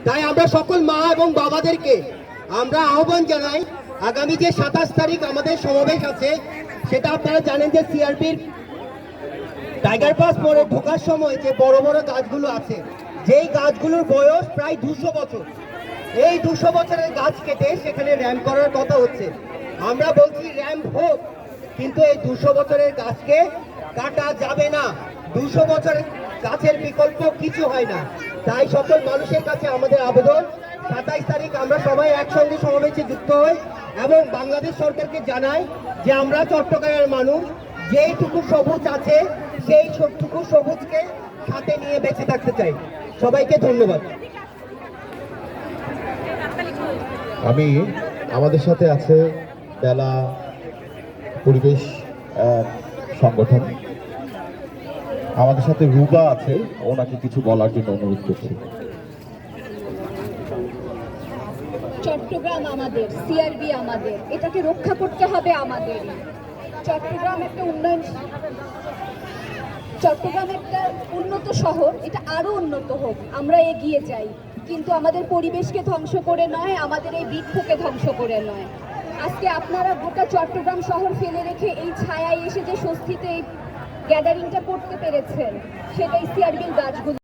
তাই আমরা সকল মা এবং বাবাদেরকে আমরা আহ্বান জানাই, আগামী যে 27 তারিখ আমাদের সমাবেশ আছে, সেটা আপনারা জানেন যে সিআরপির টাইগার পাস মোড়ে ঢোকার সময় যে বড় বড় গাছগুলো আছে, যেই গাছগুলোর বয়স প্রায় 200 বছর, এই 200 বছরের গাছ কেটে সেখানে র্যাম্প করার কথা হচ্ছে। আমরা বলছি র্যাম্প হোক, কিন্তু এই 200 বছরের গাছকে কাটা যাবে না। 200 বছরের গাছের বিকল্প কিছু হয় না। তাই সকল মানুষের কাছে আমাদের আবেদন, 27 তারিখ আমরা সবাই একসঙ্গে সমাবেশে যুক্ত হই এবং বাংলাদেশ সরকারকে জানাই যে আমরা চট্টগ্রামের মানুষ, যেইটুকু সবুজ আছে সেই সবটুকু সবুজকে সাথে নিয়ে বেঁচে থাকতে চাই। সবাইকে ধন্যবাদ। আমাদের সাথে আছে বেলা পরিবেশ সংগঠন, আমাদের সাথে রুবা আছে, ওনাকে কিছু বলার জন্য অনুরোধ করছি। চট্টগ্রাম আমাদের, সিআরবি আমাদের, এটাকে রক্ষা করতে হবে আমাদের। চট্টগ্রাম একটা উন্নত শহর, এটা আরো উন্নত হোক, আমরা এগিয়ে যাই, কিন্তু আমাদের পরিবেশকে ধ্বংস করে নয়, আমাদের এই বৃক্ষকে ধ্বংস করে নয়। আজকে আপনারা গোটা চট্টগ্রাম শহর ফেলে রেখে এই ছায়ায় এসে যে স্বস্তিতে এই গ্যাদারিংটা করতে পেরেছেন, সেটাই সিআরবির গাছগুলো।